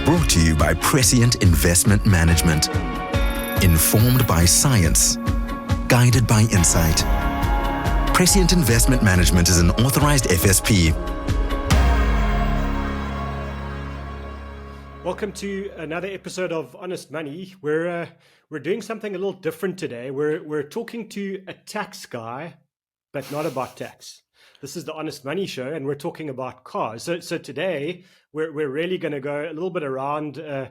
Brought to you by Prescient Investment Management. Informed by science. Guided by insight. Prescient Investment Management is an authorized FSP. Welcome to another episode of Honest Money. We're doing something a little different today. We're talking to a tax guy, but not about tax. This is the Honest Money Show, and we're talking about cars. So today we're really going to go a little bit around, a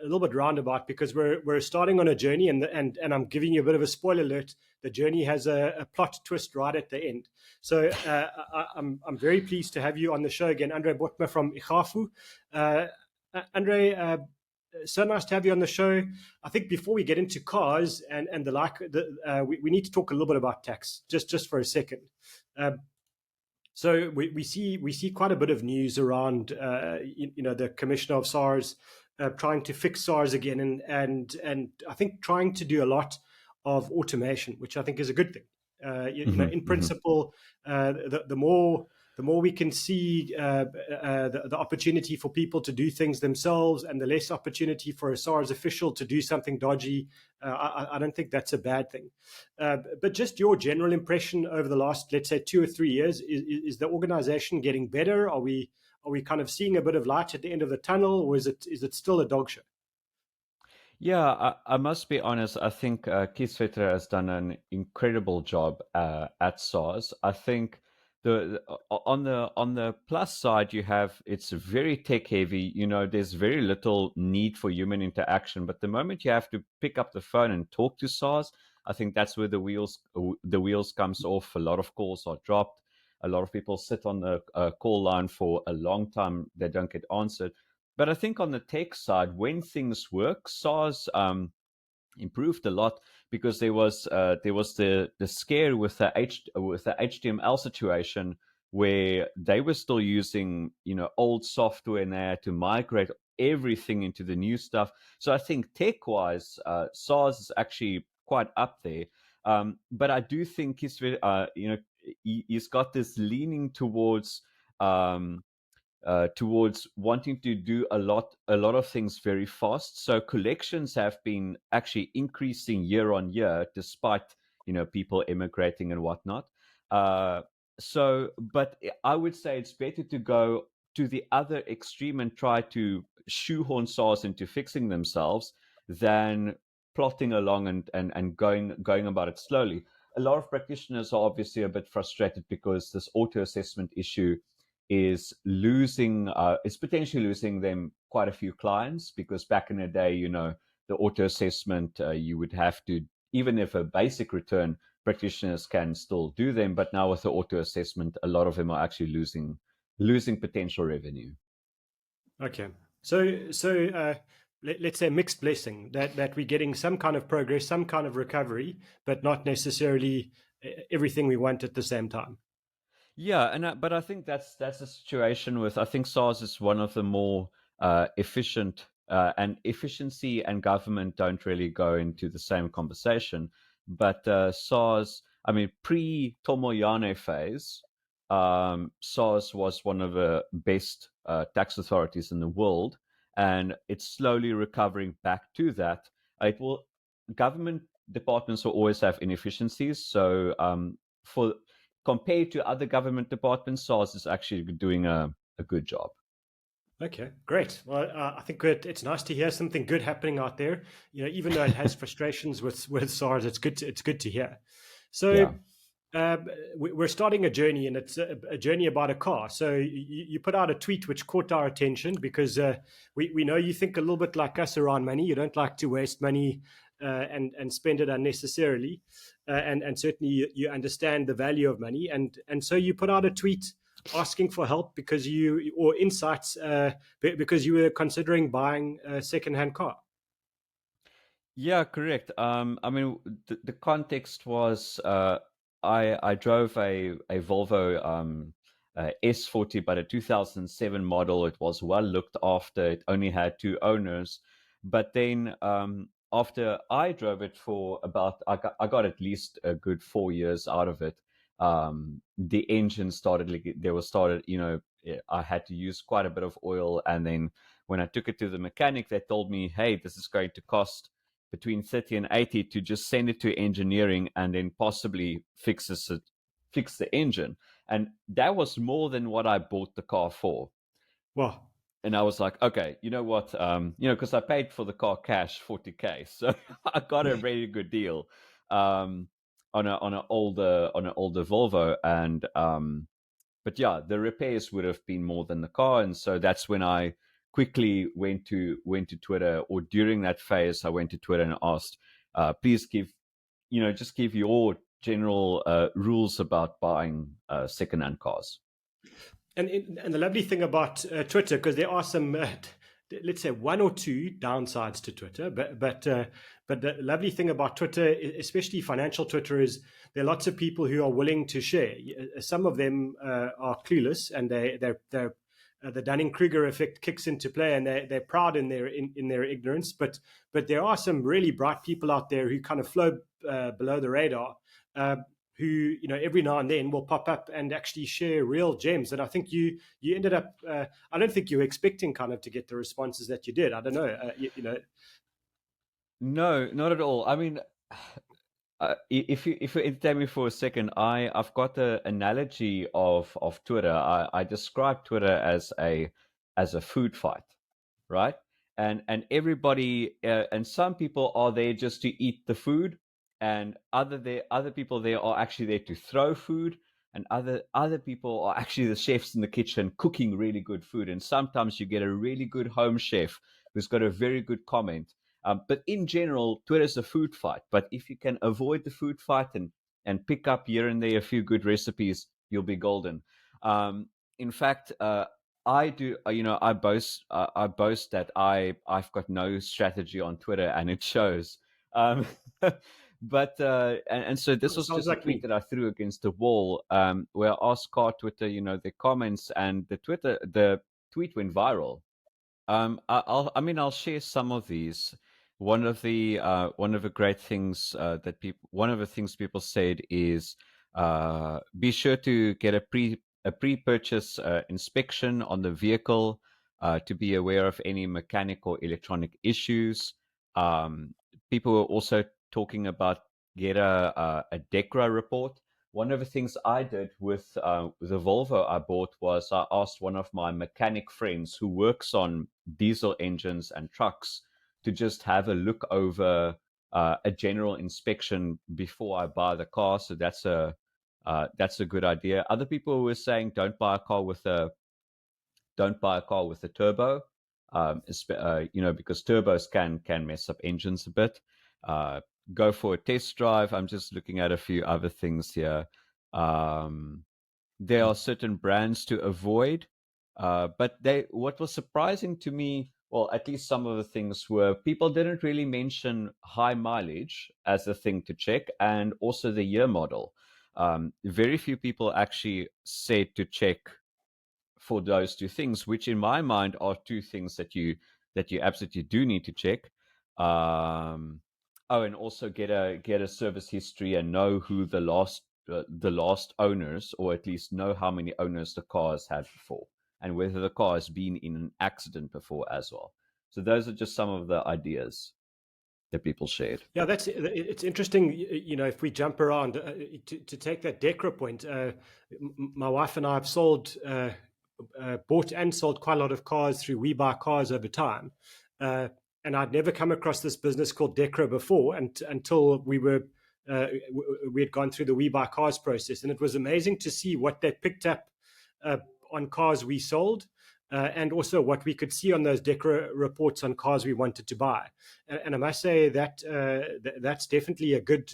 little bit roundabout, because we're starting on a journey, and I'm giving you a bit of a spoiler alert. The journey has a plot twist right at the end. So I'm very pleased to have you on the show again, André Bothma from Igafu. André, so nice to have you on the show. I think before we get into cars and the like, we need to talk a little bit about tax, just for a second. So we see quite a bit of news around, the commissioner of SARS trying to fix SARS again, and I think trying to do a lot of automation, which I think is a good thing. In principle, the more we can see the opportunity for people to do things themselves, and the less opportunity for a SARS official to do something dodgy, I don't think that's a bad thing. But just your general impression over the last, let's say, 2 or 3 years, is the organization getting better? Are we kind of seeing a bit of light at the end of the tunnel, or is it still a dog show? Yeah, I must be honest. I think Keith Vetter has done an incredible job at SARS. I think on the plus side, it's very tech heavy. There's very little need for human interaction. But the moment you have to pick up the phone and talk to SARS, I think that's where the wheels comes off. A lot of calls are dropped. A lot of people sit on the call line for a long time. They don't get answered. But I think on the tech side, when things work, SARS improved a lot, because there was the scare with the HTML situation, where they were still using old software, and they had to migrate everything into the new stuff. So I think tech-wise, SARS is actually quite up there. But I do think he's got this leaning towards wanting to do a lot of things very fast. So collections have been actually increasing year on year, despite people emigrating and whatnot. But I would say it's better to go to the other extreme and try to shoehorn SARS into fixing themselves, than plotting along and going about it slowly. A lot of practitioners are obviously a bit frustrated, because this auto assessment issue is potentially losing them quite a few clients, because back in the day, the auto assessment, you would have to, even if a basic return, practitioners can still do them. But now with the auto assessment, a lot of them are actually losing potential revenue. Okay. So let's say mixed blessing, that we're getting some kind of progress, some kind of recovery, but not necessarily everything we want at the same time. Yeah, but I think that's a situation with, I think SARS is one of the more efficient, and efficiency and government don't really go into the same conversation. But SARS, I mean, pre-Tomoyane phase, SARS was one of the best tax authorities in the world, and it's slowly recovering back to that. Government departments will always have inefficiencies, so compared to other government departments, SARS is actually doing a good job. Okay, great. Well, I think it's nice to hear something good happening out there. Even though it has frustrations with SARS, it's good to hear. So we're starting a journey, and it's a journey about a car. So you put out a tweet which caught our attention, because we know you think a little bit like us around money. You don't like to waste money and spend it unnecessarily, and certainly you understand the value of money, and so you put out a tweet asking for help because you were considering buying a secondhand car. Yeah, correct. I mean, the context was I drove a Volvo S40, but a 2007 model. It was well looked after. It only had 2 owners, but then after I drove it for I got at least a good 4 years out of it. The engine started I had to use quite a bit of oil. And then when I took it to the mechanic, they told me, hey, this is going to cost between 30 and 80 to just send it to engineering and then possibly fix the engine. And that was more than what I bought the car for. Wow. And I was like, okay, you know what? Because I paid for the car cash, 40K, so I got a really good deal on an older Volvo. And but yeah, the repairs would have been more than the car, and so that's when I quickly went to Twitter, or during that phase, I went to Twitter and asked, please give your general rules about buying secondhand cars. And the lovely thing about Twitter, because there are some, let's say, one or two downsides to Twitter, but the lovely thing about Twitter, especially financial Twitter, is there are lots of people who are willing to share. Some of them are clueless, and they're the Dunning-Kruger effect kicks into play, and they're proud in their ignorance. But there are some really bright people out there who kind of float below the radar. Who every now and then will pop up and actually share real gems. And I think you ended up. I don't think you were expecting kind of to get the responses that you did. I don't know. No, not at all. I mean, if you entertain me for a second, I've got an analogy of Twitter. I describe Twitter as a food fight, right? And everybody and some people are there just to eat the food, and other people there are actually there to throw food, and other people are actually the chefs in the kitchen cooking really good food. And sometimes you get a really good home chef who's got a very good comment. But in general, Twitter is a food fight. But if you can avoid the food fight and pick up here and there a few good recipes, you'll be golden. In fact, I do. I boast that I've got no strategy on Twitter, and it shows. But and so this was just a tweet that I threw against the wall, where I asked Car Twitter, their comments, and the tweet went viral. I'll share some of these. One of the great things one of the things people said is, be sure to get a pre-purchase inspection on the vehicle to be aware of any mechanical or electronic issues. People were also talking about get a DEKRA report. One of the things I did with the Volvo I bought was I asked one of my mechanic friends who works on diesel engines and trucks to just have a look over a general inspection before I buy the car. So that's a good idea. Other people were saying don't buy a car with a turbo, because turbos can mess up engines a bit. Go for a test drive. I'm just looking at a few other things here. There are certain brands to avoid, but what was surprising to me, well, at least some of the things were people didn't really mention high mileage as a thing to check, and also the year model. Very few people actually said to check for those two things, which in my mind are two things that you absolutely do need to check. And also get a service history and know who the last owners, or at least know how many owners the car has had before, and whether the car has been in an accident before as well. So those are just some of the ideas that people shared. Yeah, it's interesting. If we jump around to take that DEKRA point, my wife and I have bought and sold quite a lot of cars through We Buy Cars over time, and I'd never come across this business called DEKRA before, until we had gone through the We Buy Cars process, and it was amazing to see what they picked up on cars we sold. And also what we could see on those DEKRA reports on cars we wanted to buy, and I must say that that's definitely a good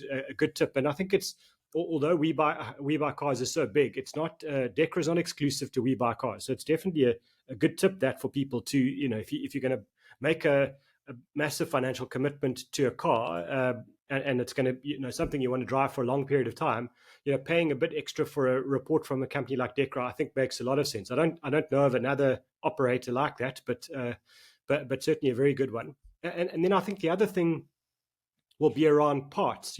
tip. And I think it's, although We Buy Cars is so big, it's not DEKRA is not exclusive to We Buy Cars, so it's definitely a good tip that for people to, if you're going to make a massive financial commitment to a car, and it's going to something you want to drive for a long period of time, paying a bit extra for a report from a company like DEKRA, I think makes a lot of sense. I don't know of another operator like that, but certainly a very good one. And then I think the other thing will be around parts.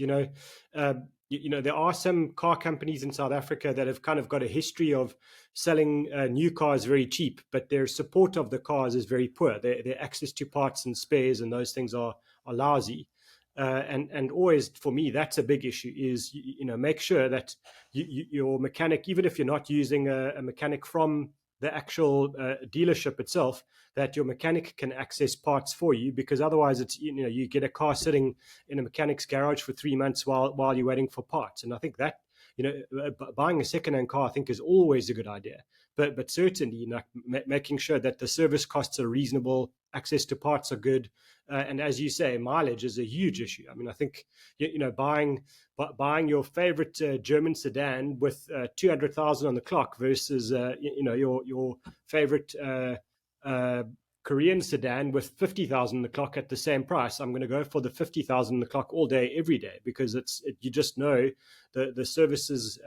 there are some car companies in South Africa that have kind of got a history of selling new cars very cheap, but their support of the cars is very poor. Their access to parts and spares and those things are lousy. And always for me, that's a big issue. Is make sure that your mechanic, even if you're not using a mechanic from the actual dealership itself, that your mechanic can access parts for you, because otherwise it's you get a car sitting in a mechanic's garage for 3 months while you're waiting for parts. And I think that buying a second-hand car, I think, is always a good idea, but certainly making sure that the service costs are reasonable, access to parts are good, and as you say, mileage is a huge issue. I mean, I think buying your favorite German sedan with 200,000 on the clock versus your favorite Korean sedan with 50,000 on the clock at the same price. I'm going to go for the 50,000 on the clock all day, every day, because you just know the services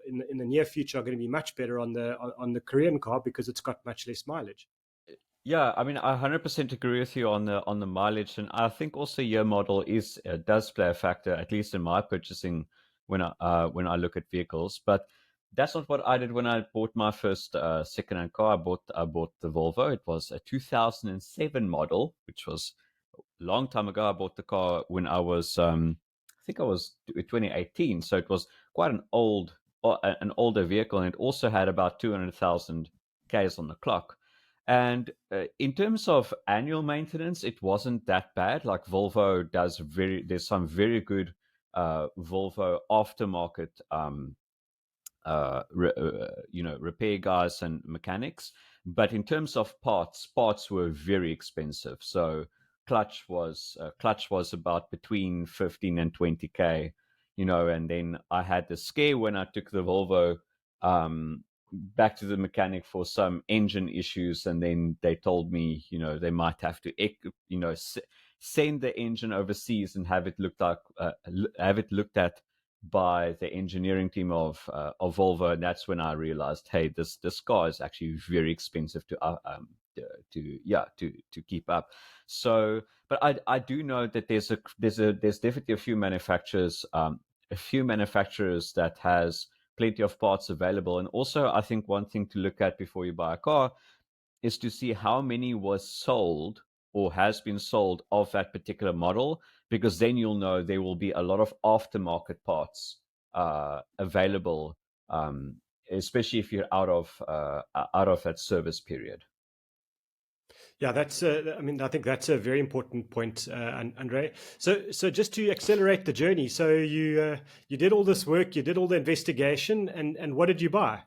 in the near future are going to be much better on the Korean car because it's got much less mileage. Yeah, I mean, I 100% agree with you on the mileage, and I think also year model does play a factor, at least in my purchasing when I look at vehicles. But that's not what I did when I bought my first second-hand car. I bought the Volvo. It was a 2007 model, which was a long time ago. I bought the car when I was, I think I was 2018, so it was quite an older vehicle, and it also had about 200,000 Ks on the clock. And in terms of annual maintenance, it wasn't that bad. Like Volvo there's some very good Volvo aftermarket, repair guys and mechanics. But in terms of parts were very expensive. So clutch was about between 15 and 20K, and then I had the scare when I took the Volvo back to the mechanic for some engine issues, and then they told me they might have to send the engine overseas and have it looked at by the engineering team of Volvo. And that's when I realized, hey, this car is actually very expensive to keep up. So, but I do know that there's definitely a few manufacturers that has plenty of parts available. And also, I think one thing to look at before you buy a car is to see how many was sold or has been sold of that particular model, because then you'll know there will be a lot of aftermarket parts available, especially if you're out of that service period. Yeah, that's. I think that's a very important point, André. So just to accelerate the journey, so you did all this work, you did all the investigation, and what did you buy?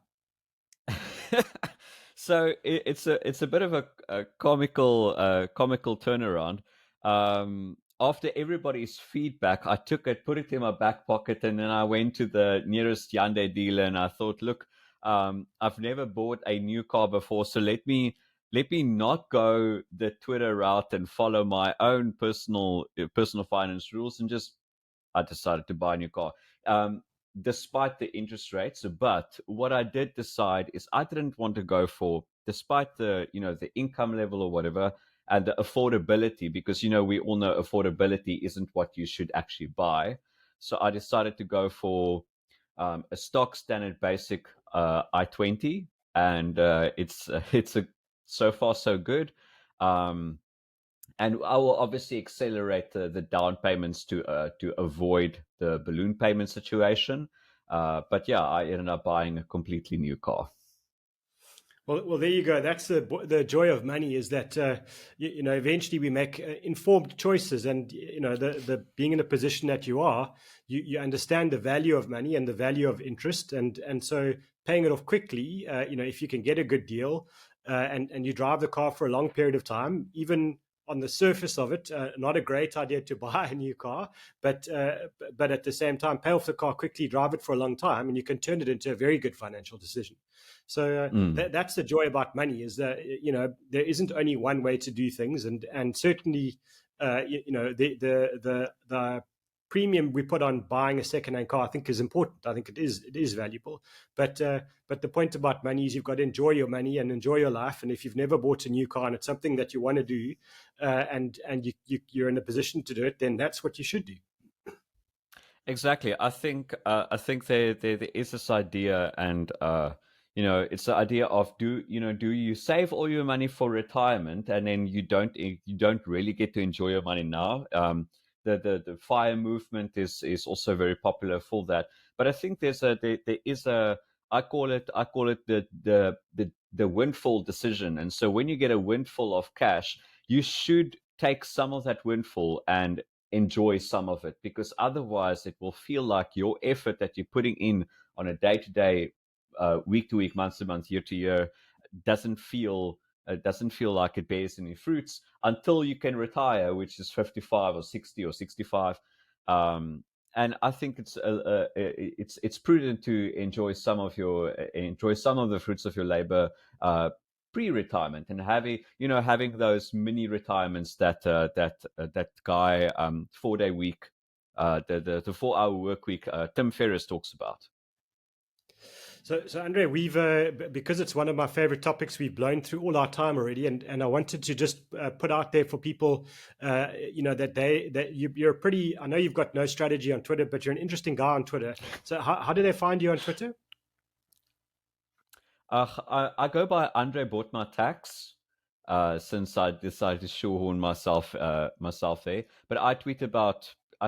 So it's a bit of a comical turnaround. After everybody's feedback, I took it, put it in my back pocket, and then I went to the nearest Hyundai dealer, and I thought, look, I've never bought a new car before, so let me not go the Twitter route and follow my own personal finance rules, and I decided to buy a new car, despite the interest rates. But what I did decide is I didn't want to go for, despite the the income level or whatever, and the affordability, because we all know affordability isn't what you should actually buy. So I decided to go for a stock standard basic i20, and it's a so far so good. And I will obviously accelerate the down payments to avoid the balloon payment situation. But yeah, I ended up buying a completely new car. Well, there you go. That's the joy of money, is that eventually we make informed choices, and the being in a position that you are, you understand the value of money and the value of interest, and so paying it off quickly. If you can get a good deal, and you drive the car for a long period of time, even on the surface of it, not a great idea to buy a new car, but at the same time, pay off the car quickly, drive it for a long time, and you can turn it into a very good financial decision. So that's the joy about money, is that there isn't only one way to do things, and certainly the premium we put on buying a second-hand car, I think, is important. I think it is valuable. But the point about money is you've got to enjoy your money and enjoy your life. And if you've never bought a new car and it's something that you want to do, and you're in a position to do it, then that's what you should do. Exactly. I think there is this idea, and it's the idea of do you save all your money for retirement, and then you don't really get to enjoy your money now. The FIRE movement is also very popular for that. But I think there is a I call it the windfall decision. And so when you get a windfall of cash, you should take some of that windfall and enjoy some of it, because otherwise it will feel like your effort that you're putting in on a day-to-day, week-to-week, month-to-month, year-to-year doesn't feel like it bears any fruits until you can retire, which is 55 or 60 or 65. And I think it's prudent to enjoy some of the fruits of your labor pre-retirement, and having those mini retirements that guy 4-day week, the 4-hour work week, Tim Ferriss talks about. So André, we've because it's one of my favorite topics, we've blown through all our time already, and I wanted to just put out there for people, that you're pretty. I know you've got no strategy on Twitter, but you're an interesting guy on Twitter. So how do they find you on Twitter? I go by André Bothma Tax, since I decided to shoehorn myself there. But I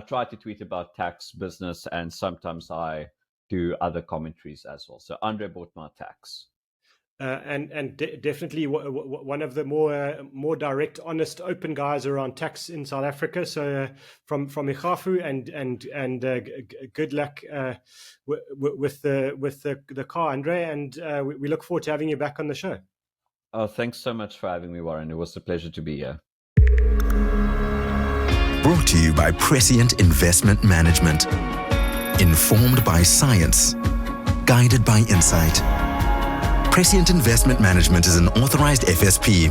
try to tweet about tax, business, and sometimes I do other commentaries as well. So André Bothma Tax. Definitely one of the more direct, honest, open guys around tax in South Africa. So from Ikhafu, and good luck with the car, André, and we look forward to having you back on the show. Oh, thanks so much for having me, Warren. It was a pleasure to be here. Brought to you by Prescient Investment Management. Informed by science, guided by insight. Prescient Investment Management is an authorized FSP